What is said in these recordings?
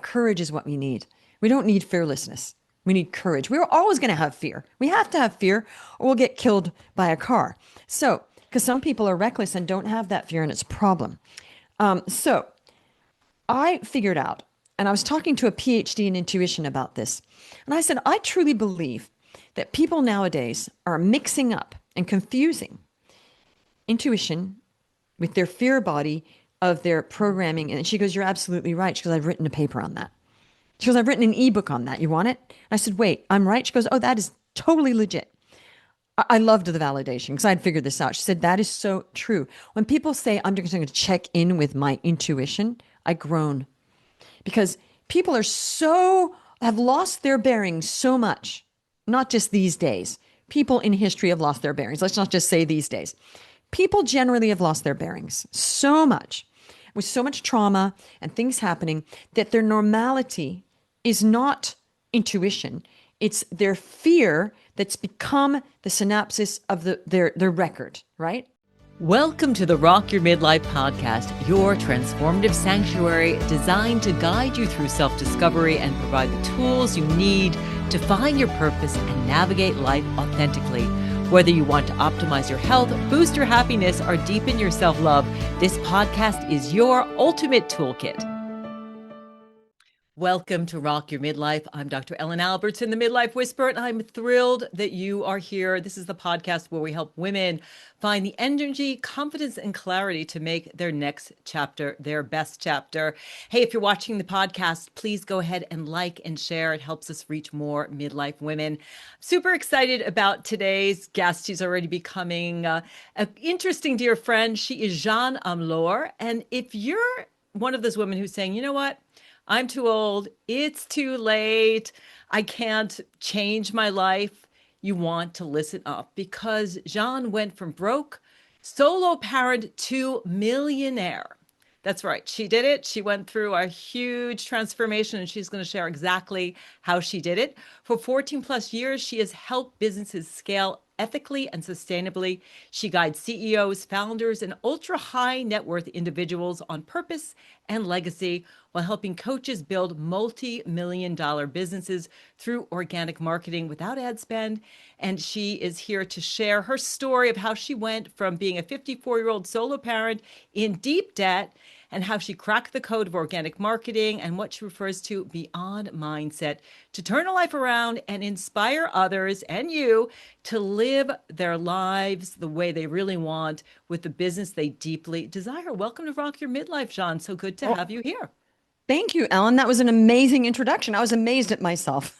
courage is what we need. We don't need fearlessness. We need courage. We're always going to have fear. We have to have fear or we'll get killed by a car. So, because some people are reckless and don't have that fear and it's a problem. So I figured out, and I was talking to a PhD in intuition about this. And I said, I truly believe that people nowadays are mixing up and confusing intuition with their fear body of their programming. And she goes, you're absolutely right. She goes, I've written a paper on that. She goes, I've written an ebook on that. You want it? And I said, wait, I'm right. She goes, oh, that is totally legit. I loved the validation because I'd figured this out. She said, that is so true. When people say, I'm just going to check in with my intuition, I groan because people have lost their bearings so much, not just these days. People in history have lost their bearings. Let's not just say these days. People generally have lost their bearings so much with so much trauma and things happening that their normality is not intuition. It's their fear that's become the synopsis of their record, right? Welcome to the Rock Your Midlife podcast, your transformative sanctuary designed to guide you through self-discovery and provide the tools you need to find your purpose and navigate life authentically. Whether you want to optimize your health, boost your happiness, or deepen your self-love, this podcast is your ultimate toolkit. Welcome to Rock Your Midlife. I'm Dr. Ellen Albertson, the Midlife Whisperer, and I'm thrilled that you are here. This is the podcast where we help women find the energy, confidence, and clarity to make their next chapter their best chapter. Hey, if you're watching the podcast, please go ahead and like and share. It helps us reach more midlife women. Super excited about today's guest. She's already becoming an interesting dear friend. She is Jeanne Omlor. And if you're one of those women who's saying, you know what? I'm too old. It's too late. I can't change my life. You want to listen up because Jeanne went from broke, solo parent to millionaire. That's right. She did it. She went through a huge transformation and she's going to share exactly how she did it. For 14 plus years, she has helped businesses scale ethically and sustainably. She guides CEOs, founders, and ultra high net worth individuals on purpose and legacy while helping coaches build multi-million-dollar businesses through organic marketing without ad spend. And she is here to share her story of how she went from being a 54-year-old solo parent in deep debt and how she cracked the code of organic marketing and what she refers to beyond mindset to turn a life around and inspire others and you to live their lives the way they really want with the business they deeply desire. Welcome to Rock Your Midlife, Jeanne. So good to have you here. Thank you, Ellen. That was an amazing introduction. I was amazed at myself.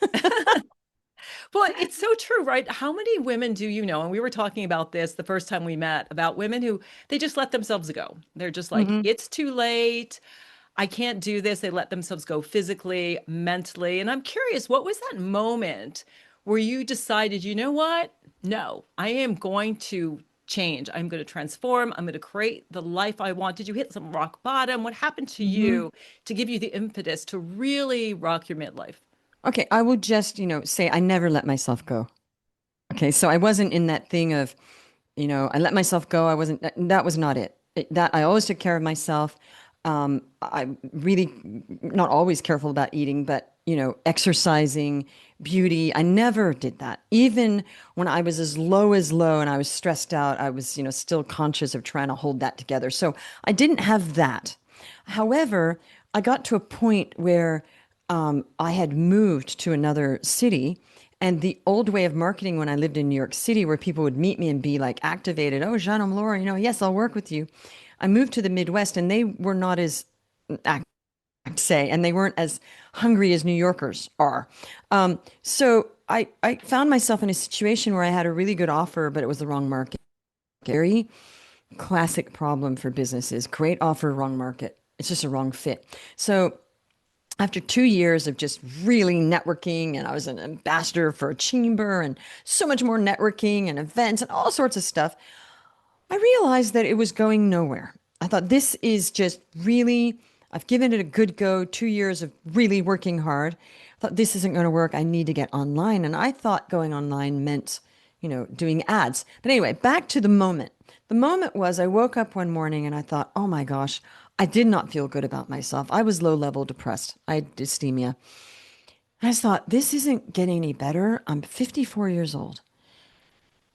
Well, it's so true, right? How many women do you know? And we were talking about this the first time we met about women who they just let themselves go. They're just like, it's too late. I can't do this. They let themselves go physically, mentally. And I'm curious, what was that moment where you decided, you know what? No, I am going to change. I'm going to transform. I'm going to create the life I want. Did you hit some rock bottom? What happened to you to give you the impetus to really rock your midlife? Okay, I will just, say I never let myself go. Okay, so I wasn't in that thing of, I let myself go. I wasn't, that was not it. That I always took care of myself. I'm really not always careful about eating, but, exercising, beauty. I never did that. Even when I was as low and I was stressed out, I was, still conscious of trying to hold that together. So I didn't have that. However, I got to a point where I had moved to another city, and the old way of marketing when I lived in New York City, where people would meet me and be like activated, oh, Jeanne Omlor, yes, I'll work with you. I moved to the Midwest, and they were not as and they weren't as hungry as New Yorkers are. So I found myself in a situation where I had a really good offer, but it was the wrong market. Very classic problem for businesses. Great offer, wrong market. It's just a wrong fit. So after 2 years of just really networking, and I was an ambassador for a chamber and so much more networking and events and all sorts of stuff, I realized that it was going nowhere. I thought this is just really, I've given it a good go, 2 years of really working hard. I thought this isn't going to work. I need to get online. And I thought going online meant, doing ads. But anyway, back to the moment. The moment was I woke up one morning and I thought, oh my gosh, I did not feel good about myself. I was low level depressed. I had dysthemia. I just thought, this isn't getting any better. I'm 54 years old.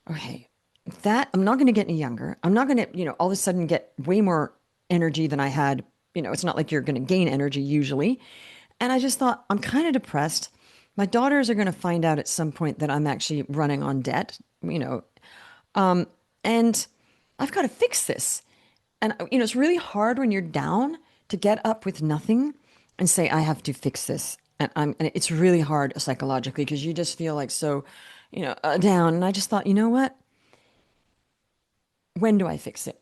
Okay. That I'm not going to get any younger. I'm not going to, all of a sudden get way more energy than I had. It's not like you're going to gain energy usually. And I just thought, I'm kind of depressed. My daughters are going to find out at some point that I'm actually running on debt, and I've got to fix this. And, it's really hard when you're down to get up with nothing and say, I have to fix this. And it's really hard psychologically because you just feel like so, down. And I just thought, you know what? When do I fix it?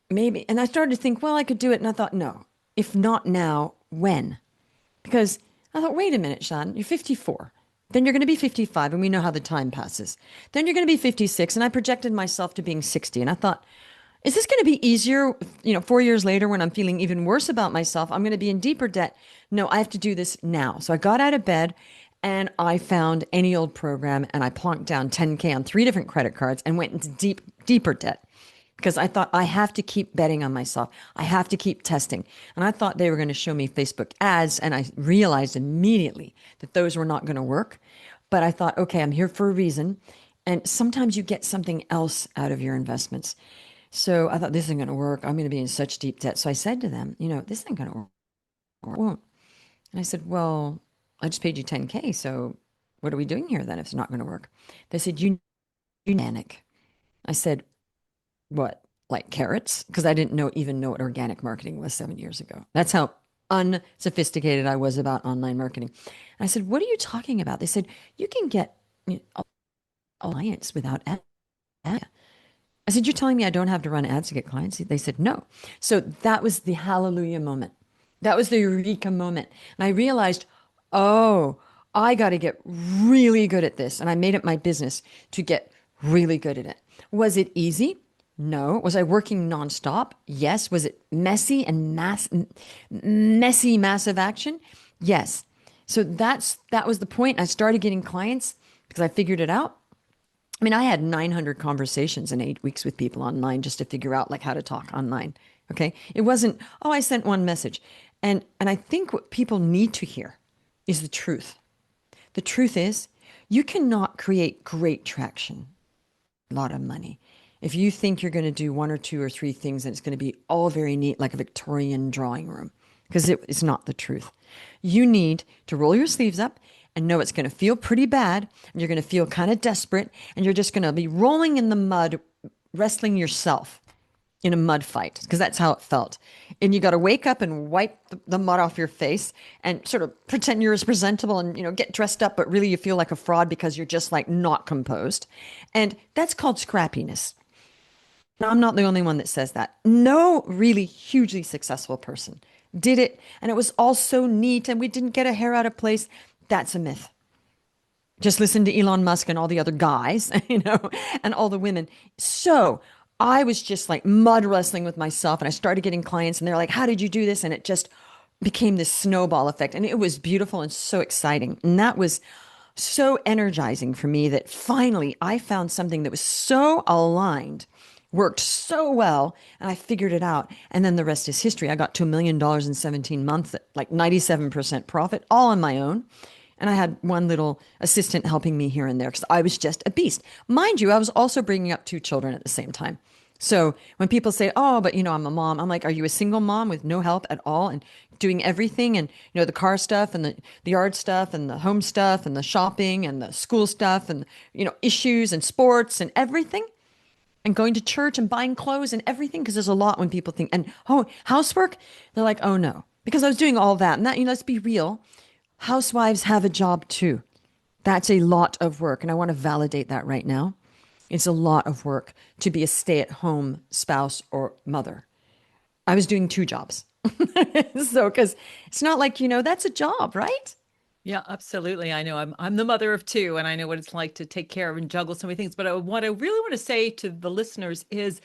Maybe. And I started to think, well, I could do it. And I thought, no, if not now, when? Because I thought, wait a minute, Jeanne, you're 54. Then you're going to be 55, and we know how the time passes. Then you're going to be 56, and I projected myself to being 60. And I thought, is this going to be easier, 4 years later when I'm feeling even worse about myself? I'm going to be in deeper debt. No, I have to do this now. So I got out of bed and I found any old program and I plonked down 10K on 3 different credit cards and went into deeper debt because I thought I have to keep betting on myself. I have to keep testing. And I thought they were going to show me Facebook ads. And I realized immediately that those were not going to work. But I thought, okay, I'm here for a reason. And sometimes you get something else out of your investments. So I thought, this isn't going to work. I'm going to be in such deep debt. So I said to them, this isn't going to work. It won't. And I said, well, I just paid you 10K. So what are we doing here then if it's not going to work? They said, you panic. I said, what, like carrots? Because I didn't even know what organic marketing was 7 years ago. That's how unsophisticated I was about online marketing. And I said, what are you talking about? They said, you can get alliance without ads. I said, you're telling me I don't have to run ads to get clients? They said, no. So that was the hallelujah moment. That was the eureka moment. And I realized, oh, I got to get really good at this. And I made it my business to get really good at it. Was it easy? No. Was I working nonstop? Yes. Was it messy and messy, massive action? Yes. So that was the point. I started getting clients because I figured it out. I mean, I had 900 conversations in 8 weeks with people online just to figure out like how to talk online. Okay. It wasn't, oh, I sent one message. And I think what people need to hear is the truth. The truth is you cannot create great traction, a lot of money. If you think you're going to do 1 or 2 or 3 things and it's going to be all very neat, like a Victorian drawing room, because it's not the truth. You need to roll your sleeves up and know it's going to feel pretty bad. And you're going to feel kind of desperate. And you're just going to be rolling in the mud, wrestling yourself in a mud fight, because that's how it felt. And you got to wake up and wipe the mud off your face and sort of pretend you're as presentable and, get dressed up, but really you feel like a fraud because you're just like not composed. And that's called scrappiness. Now, I'm not the only one that says that. No really hugely successful person did it. And it was all so neat and we didn't get a hair out of place. That's a myth. Just listen to Elon Musk and all the other guys, and all the women. So I was just like mud wrestling with myself and I started getting clients and they're like, how did you do this? And it just became this snowball effect. And it was beautiful and so exciting. And that was so energizing for me that finally I found something that was so aligned, worked so well, and I figured it out. And then the rest is history. I got to $1 million in 17 months at like 97% profit, all on my own. And I had one little assistant helping me here and there because I was just a beast. Mind you, I was also bringing up 2 children at the same time. So when people say, oh, but I'm a mom, I'm like, are you a single mom with no help at all and doing everything? And, the car stuff and the yard stuff and the home stuff and the shopping and the school stuff and, issues and sports and everything and going to church and buying clothes and everything. Because there's a lot when people think, and, oh, housework, they're like, oh, no, because I was doing all that. And that, let's be real. Housewives have a job too. That's a lot of work. And I want to validate that right now. It's a lot of work to be a stay-at-home spouse or mother. I was doing 2 jobs. So, because it's not like, that's a job, right? Yeah, absolutely. I know I'm the mother of 2 and I know what it's like to take care of and juggle so many things. But what I really want to say to the listeners is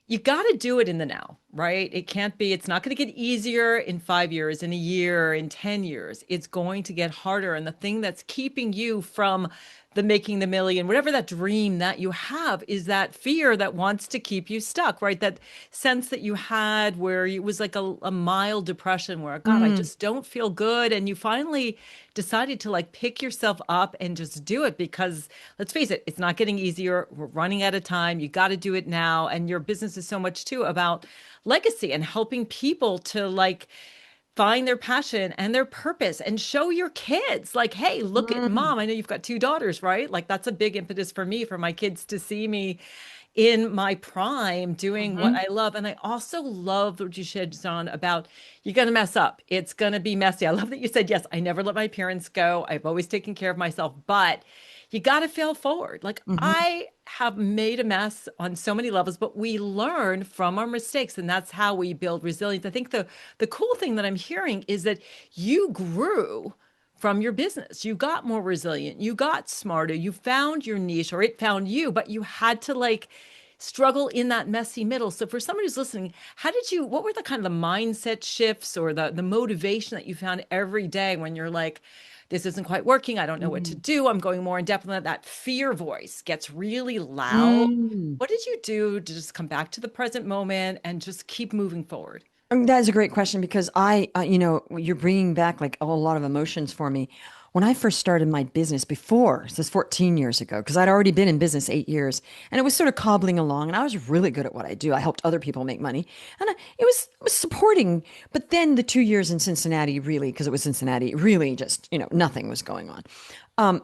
you got to do it in the now, right? It's not going to get easier in 5 years, in a year, in 10 years. It's going to get harder. And the thing that's keeping you from the making the million, whatever that dream that you have, is that fear that wants to keep you stuck, right? That sense that you had where it was like a mild depression where, God, I Mm, just don't feel good. And you finally decided to like pick yourself up and just do it because let's face it, it's not getting easier. We're running out of time. You got to do it now. And your business is so much too about legacy and helping people to like find their passion and their purpose and show your kids like, hey, look at mm, mom. I know you've got two daughters, right? Like that's a big impetus for me, for my kids to see me in my prime doing what mhm. I love. And I also love what you said, Jeanne, about you're going to mess up. It's going to be messy. I love that you said, yes, I never let my parents go. I've always taken care of myself, but you got to fail forward. Like Mhm. I have made a mess on so many levels, but we learn from our mistakes, and that's how we build resilience. I think the cool thing that I'm hearing is that you grew from your business. You got more resilient, you got smarter, you found your niche or it found you, but you had to like struggle in that messy middle. So for someone who's listening, how did you, what were the kind of the mindset shifts or the motivation that you found every day when you're like, this isn't quite working. I don't know what to Mm. do. I'm going more in depth on that. That fear voice gets really loud. Mm. What did you do to just come back to the present moment and just keep moving forward? That is a great question because you're bringing back like a lot of emotions for me. When I first started my business before, this is 14 years ago, because I'd already been in business 8 years and it was sort of cobbling along and I was really good at what I do. I helped other people make money and it was supporting. But then the 2 years in Cincinnati really, because it was Cincinnati, really just, nothing was going on.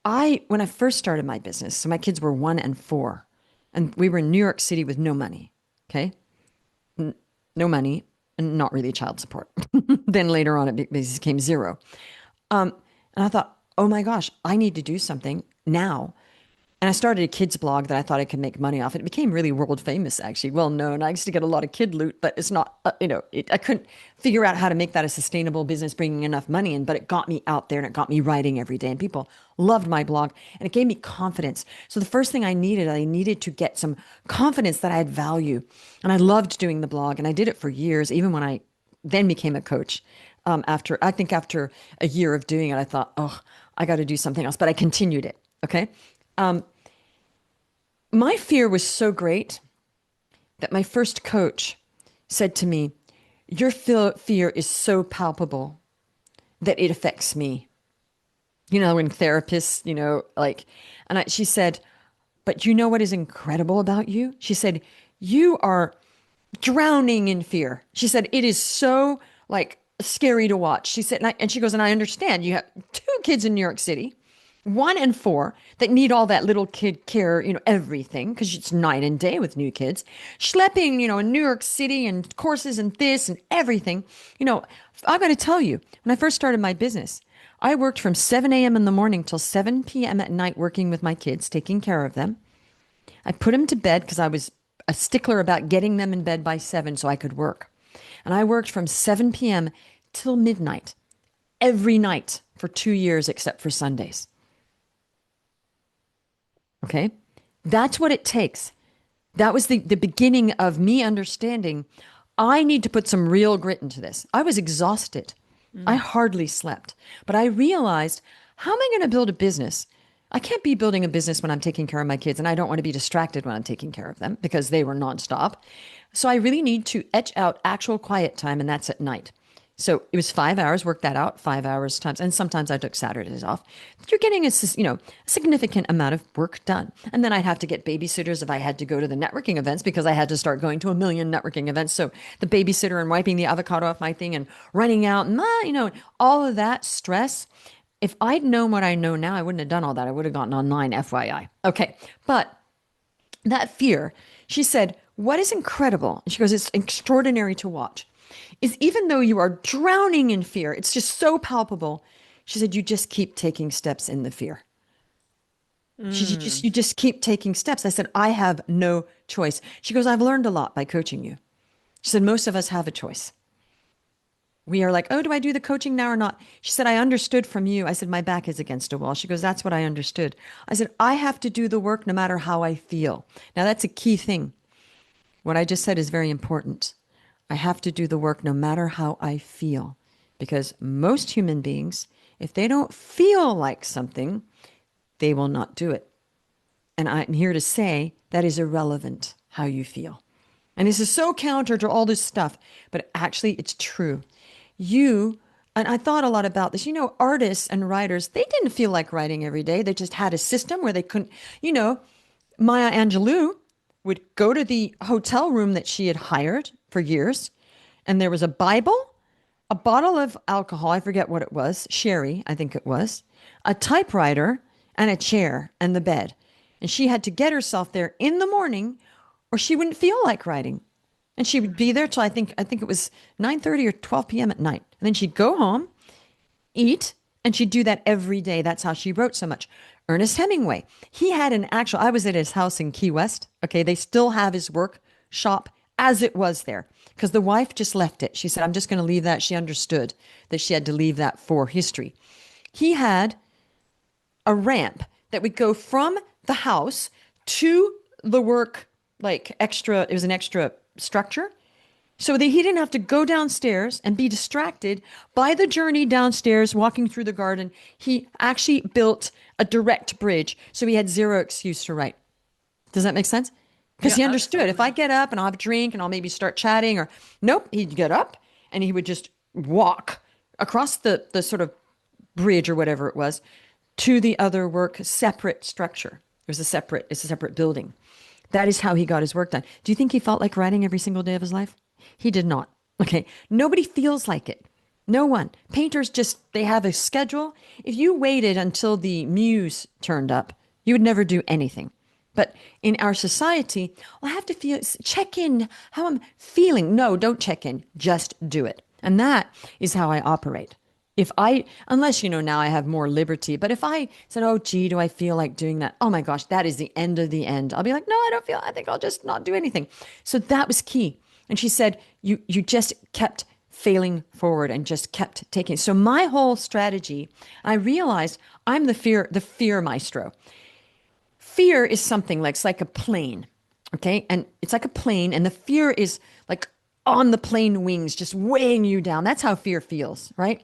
When I first started my business, so my kids were 1 and 4 and we were in New York City with no money. Okay. No money and not really child support. Then later on, it became zero. And I thought, oh my gosh, I need to do something now. And I started a kids blog that I thought I could make money off. It became really world famous, actually, well known. I used to get a lot of kid loot, but it's not, I couldn't figure out how to make that a sustainable business, bringing enough money in. But it got me out there and it got me writing every day. And people loved my blog and it gave me confidence. So the first thing I needed to get some confidence that I had value. And I loved doing the blog and I did it for years, even when I then became a coach. After a year of doing it, I thought, oh, I got to do something else. But I continued it. Okay. My fear was so great that my first coach said to me, your fear is so palpable that it affects me. When therapists, she said, but you know what is incredible about you? She said, you are drowning in fear. She said, it is so like scary to watch. She said, and she goes, and I understand you have 2 kids in New York City, 1 and 4 that need all that little kid care, everything, because it's night and day with new kids, schlepping, in New York City and courses and this and everything. I got to tell you, when I first started my business, I worked from 7 a.m. in the morning till 7 p.m. at night working with my kids, taking care of them. I put them to bed because I was a stickler about getting them in bed by 7 so I could work. And I worked from 7 p.m. till midnight every night for 2 years, except for Sundays. Okay. That's what it takes. That was the beginning of me understanding I need to put some real grit into this. I was exhausted. I Mm. hardly slept. But I realized, how am I going to build a business? I can't be building a business when I'm taking care of my kids, and I don't want to be distracted when I'm taking care of them because they were nonstop. So I really need to etch out actual quiet time, and that's at night. So it was 5 hours, work that out, 5 hours times, and sometimes I took Saturdays off. You're getting a significant amount of work done. And then I'd have to get babysitters if I had to go to the networking events because I had to start going to a million networking events. So the babysitter and wiping the avocado off my thing and running out and, all of that stress. If I'd known what I know now, I wouldn't have done all that. I would have gotten online, FYI. Okay. But that fear, she said, what is incredible? She goes, it's extraordinary to watch is even though you are drowning in fear, it's just so palpable. She said, you just keep taking steps in the fear. She said, Mm. you just keep taking steps. I said, I have no choice. She goes, I've learned a lot by coaching you. She said, most of us have a choice. We are like, oh, do I do the coaching now or not? She said, I understood from you. I said, my back is against a wall. She goes, that's what I understood. I said, I have to do the work no matter how I feel. Now, that's a key thing. What I just said is very important. I have to do the work no matter how I feel. Because most human beings, if they don't feel like something, they will not do it. And I'm here to say that is irrelevant how you feel. And this is so counter to all this stuff, but actually it's true. You, and I thought a lot about this, artists and writers, they didn't feel like writing every day. They just had a system where they couldn't, Maya Angelou would go to the hotel room that she had hired for years, and there was a Bible, a bottle of alcohol, I forget what it was, sherry, I think it was, a typewriter, and a chair and the bed. And she had to get herself there in the morning or she wouldn't feel like writing. And she would be there till I think it was 9:30 or 12 p.m. at night. And then she'd go home, eat, and she'd do that every day. That's how she wrote so much. Ernest Hemingway, he had I was at his house in Key West. Okay, they still have his workshop as it was there because the wife just left it. She said, I'm just going to leave that. She understood that she had to leave that for history. He had a ramp that would go from the house to the work, like extra, it was an extra structure. So that he didn't have to go downstairs and be distracted by the journey downstairs, walking through the garden. He actually built a direct bridge. So he had zero excuse to write. Does that make sense? Because Yeah, he understood if I absolutely. get up and I'll have a drink and I'll maybe start chatting or nope, he'd get up and he would just walk across the sort of bridge or whatever it was to the other work separate structure. It's a separate building. That is how he got his work done. Do you think he felt like writing every single day of his life? He did not. Okay. Nobody feels like it. No one. Painters they have a schedule. If you waited until the muse turned up, you would never do anything. But in our society, well, I have to check in how I'm feeling. No, don't check in. Just do it. And that is how I operate. Unless, now I have more liberty, but if I said, oh, gee, do I feel like doing that? Oh my gosh, that is the end of the end. I'll be like, no, I think I'll just not do anything. So that was key. And she said, you just kept failing forward and just kept taking. So my whole strategy, I realized I'm the fear maestro. Fear is something like, it's like a plane. Okay. And it's like a plane and the fear is like on the plane wings, just weighing you down. That's how fear feels, right?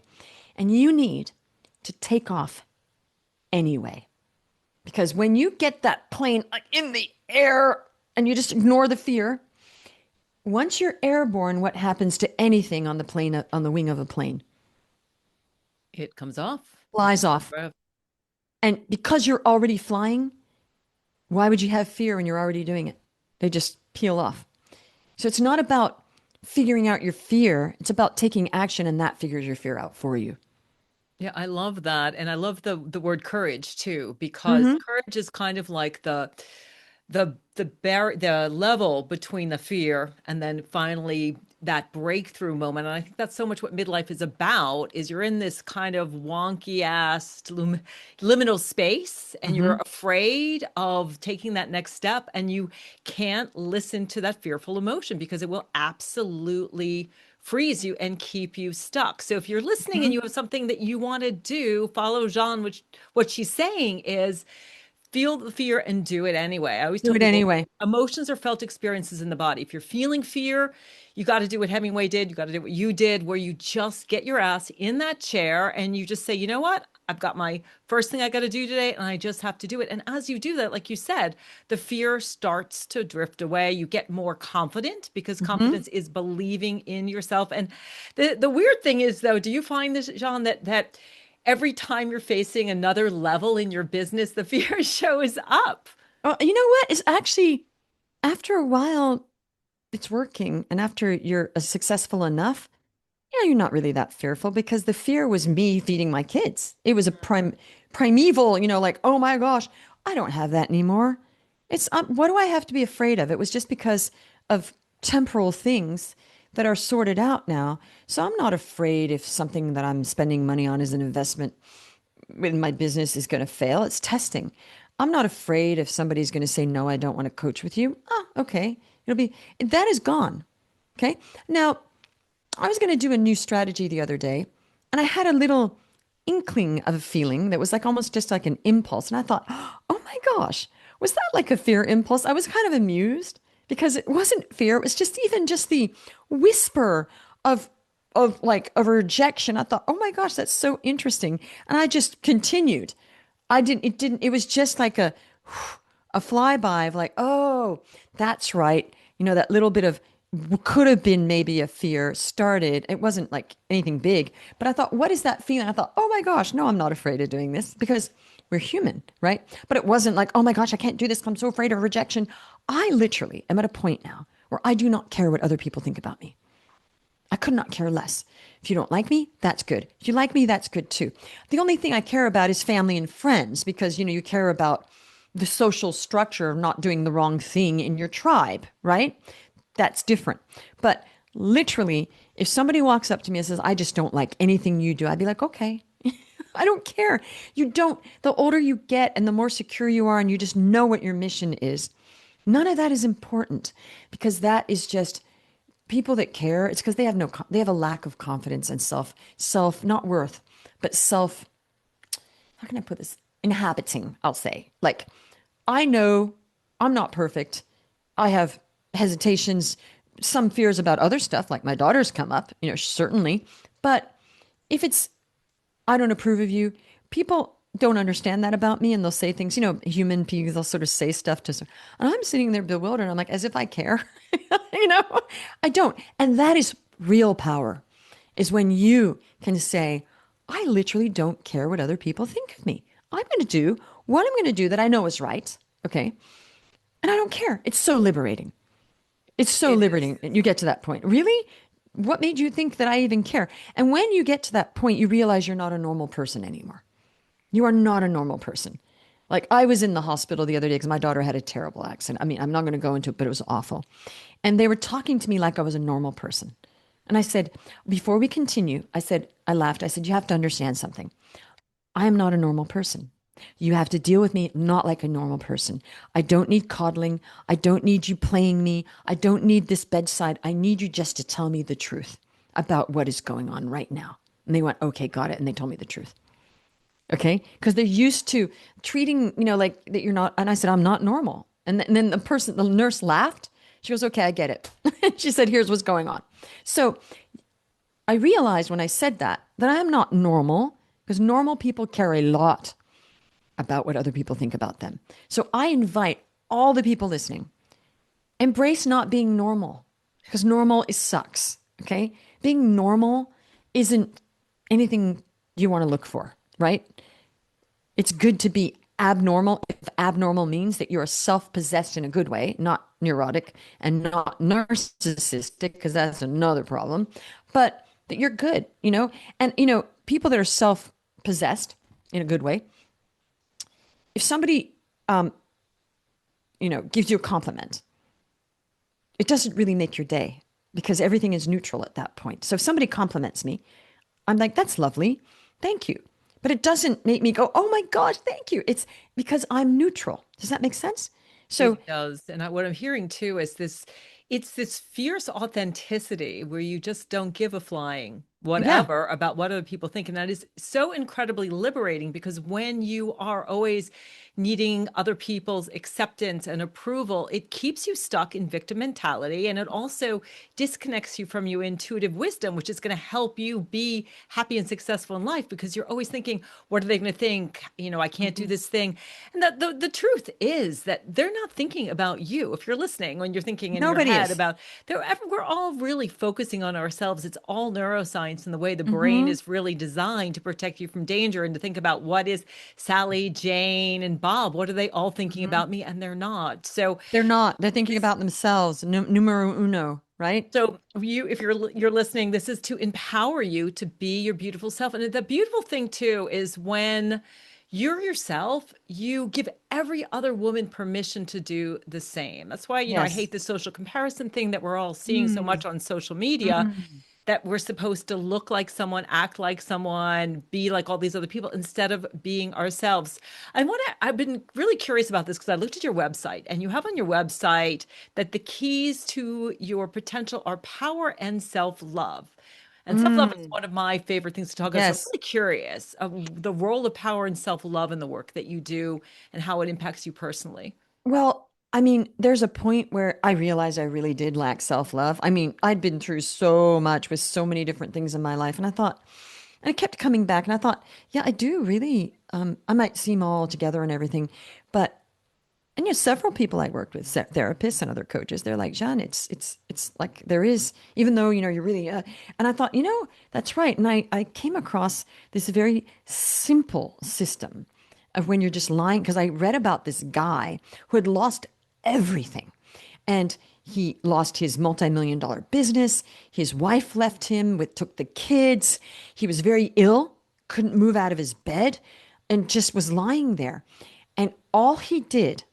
And you need to take off anyway. Because when you get that plane like in the air and you just ignore the fear, once you're airborne, what happens to anything on the plane, on the wing of a plane? It comes off. Flies off. And because you're already flying, why would you have fear when you're already doing it? They just peel off. So it's not about figuring out your fear. It's about taking action and that figures your fear out for you. Yeah, I love that. And I love the word courage too, because Mm-hmm. courage is kind of like the level between the fear and then finally that breakthrough moment. And I think that's so much what midlife is about is you're in this kind of wonky ass liminal space and Mm-hmm. you're afraid of taking that next step and you can't listen to that fearful emotion because it will absolutely freeze you and keep you stuck. So if you're listening Mm-hmm. and you have something that you want to do, follow Jeanne, which what she's saying is feel the fear and do it anyway. I always Do tell it people anyway. emotions are felt experiences in the body. If you're feeling fear, you got to do what Hemingway did. You got to do what you did, where you just get your ass in that chair and you just say, you know what? I've got my first thing I got to do today and I just have to do it. And as you do that, like you said, the fear starts to drift away. You get more confident because Mm-hmm. confidence is believing in yourself. And the weird thing is though, do you find this, Jean, that every time you're facing another level in your business, the fear shows up? Oh, you know what? It's actually after a while, it's working. And after you're successful enough, yeah, you're not really that fearful because the fear was me feeding my kids. It was a primeval, like, oh my gosh, I don't have that anymore. It's what do I have to be afraid of? It was just because of temporal things that are sorted out now. So I'm not afraid if something that I'm spending money on as an investment in my business is going to fail. It's testing. I'm not afraid if somebody's going to say, no, I don't want to coach with you. Oh, okay. That is gone. Okay. Now, I was going to do a new strategy the other day, and I had a little inkling of a feeling that was like almost just like an impulse. And I thought, oh my gosh, was that like a fear impulse? I was kind of amused because it wasn't fear. It was just even just the whisper of of like a rejection. I thought, oh my gosh, that's so interesting. And I just continued. it was just like a flyby of like, oh, that's right. That little bit of could have been maybe a fear started. It wasn't like anything big, but I thought, what is that feeling? I thought, oh my gosh, no, I'm not afraid of doing this because we're human, right? But it wasn't like, oh my gosh, I can't do this. I'm so afraid of rejection. I literally am at a point now where I do not care what other people think about me. I could not care less. If you don't like me, that's good. If you like me, that's good too. The only thing I care about is family and friends because, you care about the social structure of not doing the wrong thing in your tribe, right? That's different. But literally, if somebody walks up to me and says, I just don't like anything you do, I'd be like, okay, I don't care. You don't, the older you get and the more secure you are and you just know what your mission is, none of that is important because that is just people that care. It's because they have they have a lack of confidence and not worth, but how can I put this? Inhabiting, I'll say. Like, I know I'm not perfect. I have hesitations, some fears about other stuff, like my daughter's come up, certainly. But if it's, I don't approve of you, people don't understand that about me and they'll say things, human beings, they'll sort of say stuff and I'm sitting there bewildered. And I'm like, as if I care, you know, I don't. And that is real power, is when you can say, I literally don't care what other people think of me. I'm going to do what I'm going to do that I know is right. Okay. And I don't care. It's so liberating. It's so It is. liberating. You get to that point. Really? What made you think that I even care? And when you get to that point, you realize you're not a normal person anymore. You are not a normal person. Like I was in the hospital the other day because my daughter had a terrible accident. I mean, I'm not going to go into it, but it was awful. And they were talking to me like I was a normal person. And I said, before we continue, I laughed. I said, you have to understand something. I am not a normal person. You have to deal with me not like a normal person. I don't need coddling. I don't need you playing me. I don't need this bedside. I need you just to tell me the truth about what is going on right now. And they went, okay, got it. And they told me the truth. Okay. Because they're used to treating, like that you're not. And I said, I'm not normal. And then the nurse laughed. She goes, okay, I get it. She said, here's what's going on. So I realized when I said that I am not normal because normal people care a lot about what other people think about them. So I invite all the people listening, embrace not being normal because normal is sucks. Okay. Being normal isn't anything you want to look for, right? It's good to be abnormal if abnormal means that you're self-possessed in a good way, not neurotic and not narcissistic, because that's another problem, but that you're good, and, people that are self-possessed in a good way, if somebody, gives you a compliment, it doesn't really make your day because everything is neutral at that point. So if somebody compliments me, I'm like, that's lovely. Thank you. But it doesn't make me go, oh my gosh, thank you. It's because I'm neutral. Does that make sense? So, It does. And what I'm hearing too is it's this fierce authenticity where you just don't give a flying yeah, whatever about what other people think. And that is so incredibly liberating because when you are always needing other people's acceptance and approval, it keeps you stuck in victim mentality. And it also disconnects you from your intuitive wisdom, which is going to help you be happy and successful in life because you're always thinking, what are they going to think? I can't do mhm. this thing. And the truth is that they're not thinking about you. If you're listening, when you're thinking in your Nobody head is. about, we're all really focusing on ourselves. It's all neuroscience and the way the brain Hmm. is really designed to protect you from danger and to think about what is Sally, Jane, and Bob, what are they all thinking Hmm. about me? And they're not. So They're not. They're thinking this about themselves. Numero uno, right? so if you're listening, this is to empower you to be your beautiful self. And the beautiful thing too is when you're yourself, you give every other woman permission to do the same. That's why, I Yes. hate the social comparison thing that we're all seeing so Mm. much on social media, Mm. that we're supposed to look like someone, act like someone, be like all these other people instead of being ourselves. I've been really curious about this because I looked at your website and you have on your website that the keys to your potential are power and self-love. And self-love is Mm. one of my favorite things to talk about. So I'm Yes. really curious of the role of power and self-love in the work that you do and how it impacts you personally. Well, I mean, there's a point where I realized I really did lack self-love. I mean, I'd been through so much with so many different things in my life, and I thought, And it kept coming back. And I thought, yeah, I do really. I might seem all together and everything, but and several people I worked with, therapists and other coaches, they're like, Jeanne, it's like there is, even though you're really, and I thought, that's right. And I came across this very simple system of when you're just lying, because I read about this guy who had lost everything, and he lost his multi-million-dollar business. His wife left him took the kids. He was very ill, couldn't move out of his bed, and just was lying there. And all he did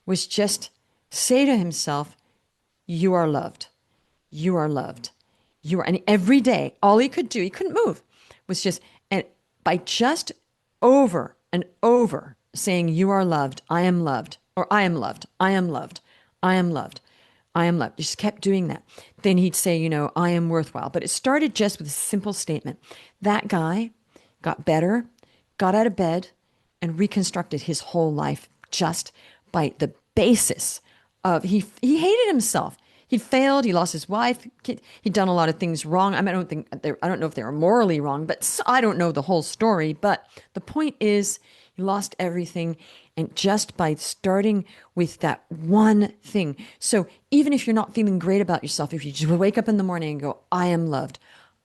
was just say to himself, you are loved. You are loved. You are, and every day, all he could do, he couldn't move, was just, and by just over and over saying, you are loved, I am loved, or I am loved, I am loved, I am loved, I am loved. He just kept doing that. Then he'd say, I am worthwhile. But it started just with a simple statement. That guy got better, got out of bed, and reconstructed his whole life just by the basis of he hated himself. He'd failed. He lost his wife. He'd done a lot of things wrong. I mean, I don't know if they were morally wrong, but I don't know the whole story. But the point is, he lost everything, and just by starting with that one thing. So even if you're not feeling great about yourself, if you just wake up in the morning and go, "I am loved,"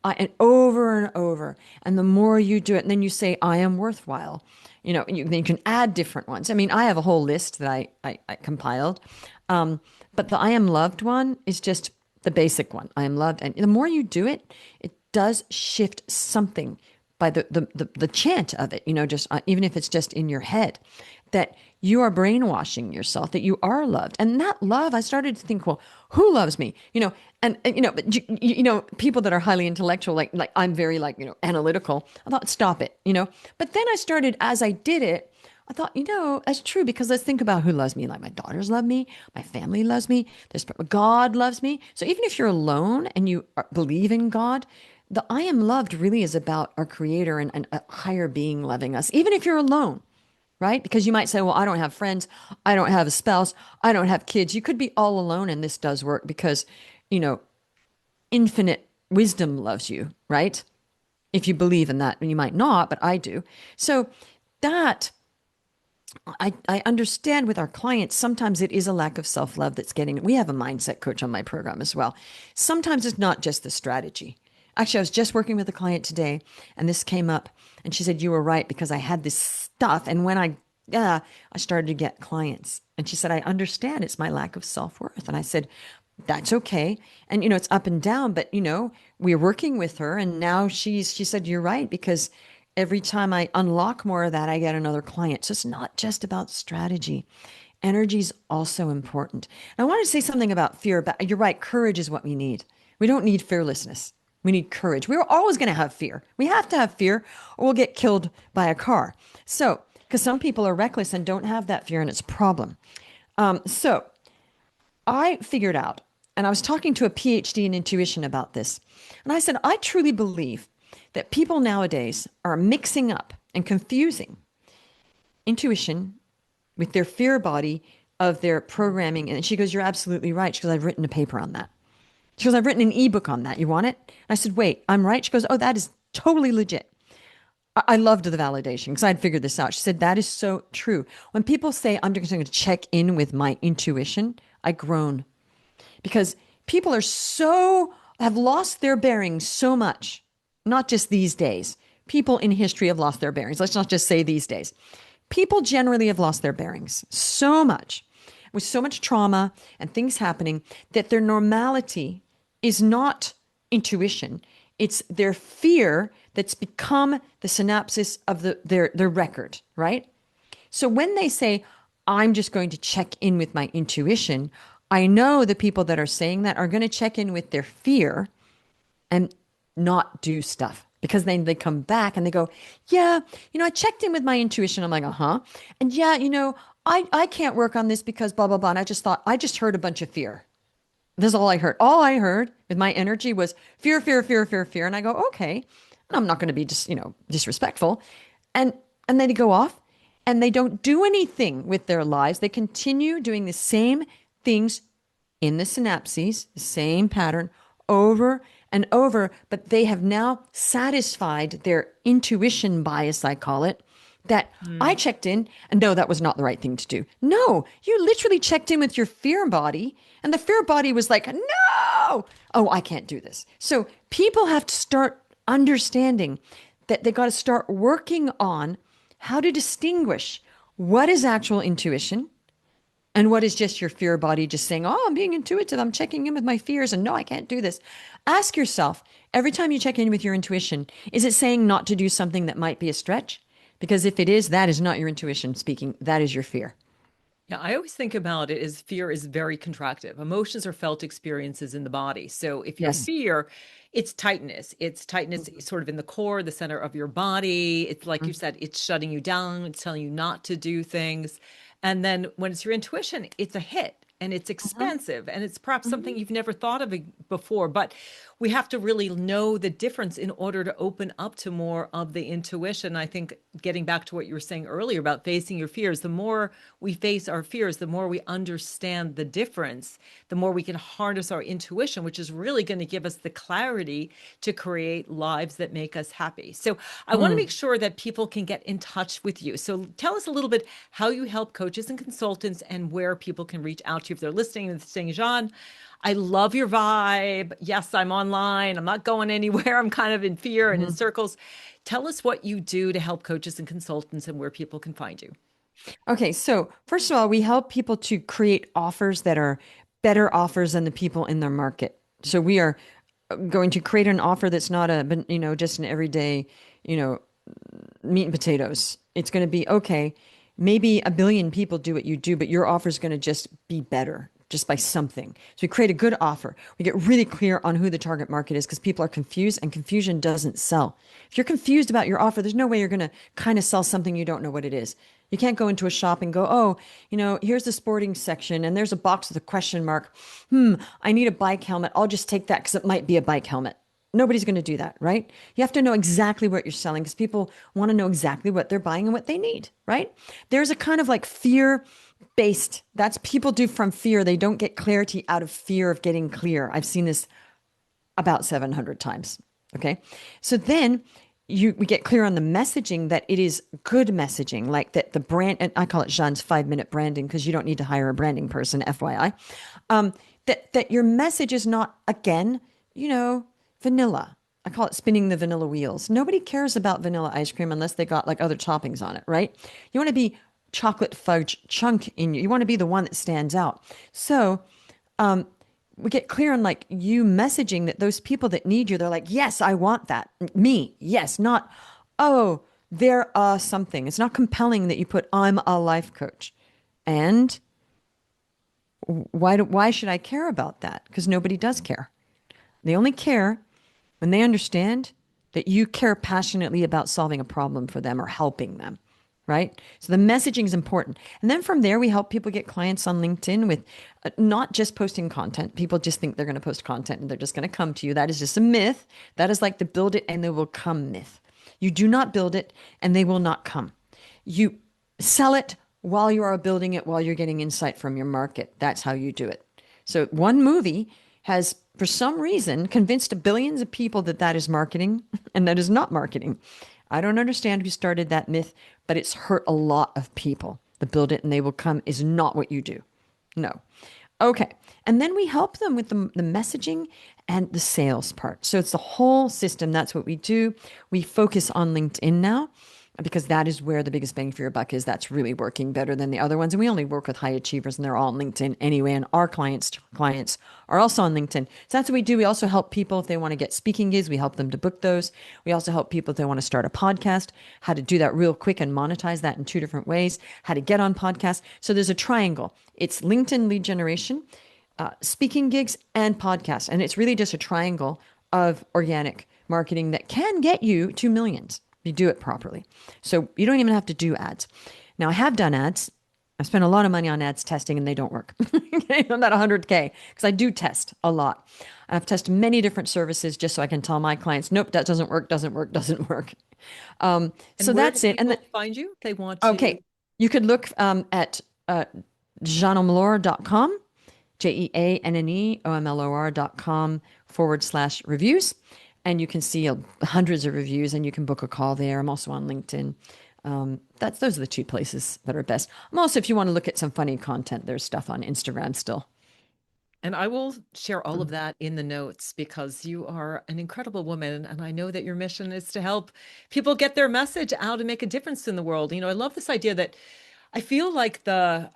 and over, and the more you do it, and then you say, "I am worthwhile." Then you can add different ones. I mean, I have a whole list that I compiled. But the I am loved one is just the basic one. I am loved. And the more you do it, it does shift something by the chant of it, just even if it's just in your head, that you are brainwashing yourself, that you are loved. And that love, I started to think, well, who loves me? But people that are highly intellectual, like I'm very analytical. I thought, stop it. But then I started, as I did it, I thought, that's true, because let's think about who loves me. Like my daughters love me, my family loves me, God loves me. So even if you're alone and you believe in God, the I am loved really is about our creator and a higher being loving us, even if you're alone, right? Because you might say, well, I don't have friends, I don't have a spouse, I don't have kids. You could be all alone, and this does work because, infinite wisdom loves you, right? If you believe in that, and you might not, but I do. So that I understand with our clients, sometimes it is a lack of self-love that's getting, we have a mindset coach on my program as well. Sometimes it's not just the strategy. Actually, I was just working with a client today, and this came up, and she said, you were right, because I had this stuff. And when I started to get clients, and she said, I understand it's my lack of self-worth. And I said, that's okay. And, it's up and down, but, we're working with her, and now she said, you're right, because every time I unlock more of that, I get another client. So it's not just about strategy. Energy is also important. And I want to say something about fear, but you're right. Courage is what we need. We don't need fearlessness. We need courage. We're always going to have fear. We have to have fear, or we'll get killed by a car. So, because some people are reckless and don't have that fear, and it's a problem. So I figured out, and I was talking to a PhD in intuition about this, and I said, I truly believe that people nowadays are mixing up and confusing intuition with their fear body of their programming. And she goes, you're absolutely right. She goes, I've written a paper on that. She goes, I've written an ebook on that. You want it? And I said, wait, I'm right. She goes, oh, that is totally legit. I loved the validation because I'd figured this out. She said, that is so true. When people say, I'm just going to check in with my intuition, I groan, because people have lost their bearings so much. Not just these days. People in history have lost their bearings. Let's not just say these days. People generally have lost their bearings so much, with so much trauma and things happening, that their normality is not intuition. It's their fear that's become the synapses of their record, right? So when they say, I'm just going to check in with my intuition, I know the people that are saying that are going to check in with their fear and not do stuff, because then they come back and they go, yeah, I checked in with my intuition. I'm like, uh-huh. And yeah, I can't work on this because blah, blah, blah. And I just heard a bunch of fear. This is all I heard. All I heard with my energy was fear, fear, fear, fear, fear. And I go, okay. And I'm not going to be just, disrespectful. And then they go off and they don't do anything with their lives. They continue doing the same things in the synapses, the same pattern over and over, but they have now satisfied their intuition bias, I call it, that I Mm. checked in and no, that was not the right thing to do. No, you literally checked in with your fear body, and the fear body was like, no, oh, I can't do this. So people have to start understanding that they got to start working on how to distinguish what is actual intuition and what is just your fear body just saying, oh, I'm being intuitive. I'm checking in with my fears. And no, I can't do this. Ask yourself every time you check in with your intuition, is it saying not to do something that might be a stretch? Because if it is, that is not your intuition speaking. That is your fear. Yeah, I always think about it as fear is very contractive. Emotions are felt experiences in the body. So if your Yes. fear, it's tightness. It's tightness sort of in the core, the center of your body. It's like you said, it's shutting you down, it's telling you not to do things. And then when it's your intuition, it's a hit and it's Mhm. expensive and it's perhaps Mhm. something you've never thought of before. But we have to really know the difference in order to open up to more of the intuition. I think getting back to what you were saying earlier about facing your fears, the more we face our fears, the more we understand the difference, the more we can harness our intuition, which is really going to give us the clarity to create lives that make us happy. So I want to make Mm. sure that people can get in touch with you. So tell us a little bit how you help coaches and consultants and where people can reach out to you if they're listening and saying, Jeanne, I love your vibe. Yes, I'm online. I'm not going anywhere. I'm kind of in fear and in Mhm. circles. Tell us what you do to help coaches and consultants and where people can find you. Okay, so first of all, we help people to create offers that are better offers than the people in their market. So we are going to create an offer that's not just an everyday, you know, meat and potatoes. It's going to be okay. Maybe a billion people do what you do, but your offer is going to just be better just by something. So we create a good offer. We get really clear on who the target market is because people are confused and confusion doesn't sell. If you're confused about your offer, there's no way you're going to kind of sell something you don't know what it is. You can't go into a shop and go, oh, here's the sporting section and there's a box with a question mark. I need a bike helmet. I'll just take that because it might be a bike helmet. Nobody's going to do that, right? You have to know exactly what you're selling because people want to know exactly what they're buying and what they need, right? There's a kind of like fear based, that's people do from fear. They don't get clarity out of fear of getting clear. I've seen this about 700 times. Okay. So then we get clear on the messaging that it is good messaging, like that the brand, and I call it Jeanne's 5 minute branding because you don't need to hire a branding person, FYI. That your message is not, again, vanilla. I call it spinning the vanilla wheels. Nobody cares about vanilla ice cream unless they got like other toppings on it, right? You want to be chocolate fudge chunk in you. You want to be the one that stands out. So we get clear on like you messaging that those people that need you, they're like, yes, I want that. Me, yes, not, oh, they're something. It's not compelling that you put, I'm a life coach. And why should I care about that? Because nobody does care. They only care when they understand that you care passionately about solving a problem for them or helping them, right? So the messaging is important. And then from there, we help people get clients on LinkedIn with not just posting content. People just think they're going to post content and they're just going to come to you. That is just a myth. That is like the build it and they will come myth. You do not build it and they will not come. You sell it while you are building it, while you're getting insight from your market. That's how you do it. So one movie has, for some reason, convinced billions of people that that is marketing and that is not marketing. I don't understand who started that myth, but it's hurt a lot of people. The build it and they will come is not what you do. No. Okay. And then we help them with the messaging and the sales part. So it's the whole system. That's what we do. We focus on LinkedIn now because that is where the biggest bang for your buck is. That's really working better than the other ones. And we only work with high achievers and they're all on LinkedIn anyway. And our clients are also on LinkedIn. So that's what we do. We also help people if they want to get speaking gigs. We help them to book those. We also help people if they want to start a podcast, how to do that real quick and monetize that in two different ways, how to get on podcasts. So there's a triangle. It's LinkedIn lead generation, speaking gigs, and podcasts. And it's really just a triangle of organic marketing that can get you to millions. You do it properly. So you don't even have to do ads. Now, I have done ads. I spent a lot of money on ads testing and they don't work. I'm not 100K because I do test a lot. I've tested many different services just so I can tell my clients, nope, that doesn't work, doesn't work, doesn't work. And So where do that's it. And people find you? They want to. okay, you could look at jeanneomlor.com, JeanneOmlor.com /reviews. And you can see hundreds of reviews and you can book a call there. I'm also on LinkedIn. Those are the two places that are best. I'm also, if you want to look at some funny content, there's stuff on Instagram still. And I will share all of that in the notes because you are an incredible woman. And I know that your mission is to help people get their message out and make a difference in the world. I love this idea that I feel like the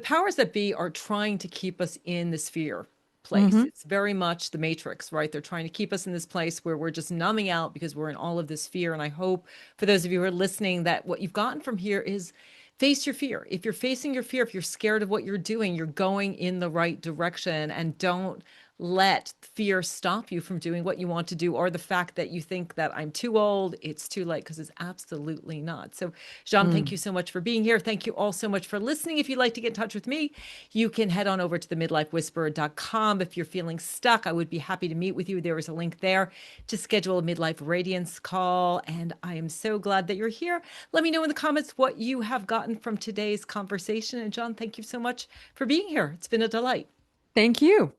powers that be are trying to keep us in this fear place. Mm-hmm. It's very much the Matrix, right? They're trying to keep us in this place where we're just numbing out because we're in all of this fear. And I hope for those of you who are listening that what you've gotten from here is face your fear. If you're facing your fear, if you're scared of what you're doing, you're going in the right direction, and don't let fear stop you from doing what you want to do, or the fact that you think that I'm too old, it's too late, because it's absolutely not. So, Jeanne, thank you so much for being here. Thank you all so much for listening. If you'd like to get in touch with me, you can head on over to the midlifewhisperer.com. If you're feeling stuck, I would be happy to meet with you. There is a link there to schedule a Midlife Radiance call. And I am so glad that you're here. Let me know in the comments what you have gotten from today's conversation. And Jeanne, thank you so much for being here. It's been a delight. Thank you.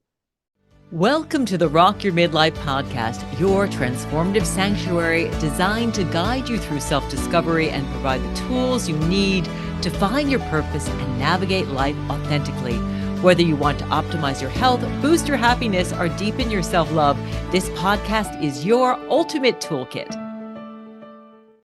Welcome to the Rock Your Midlife podcast, your transformative sanctuary designed to guide you through self-discovery and provide the tools you need to find your purpose and navigate life authentically. Whether you want to optimize your health, boost your happiness, or deepen your self-love, this podcast is your ultimate toolkit.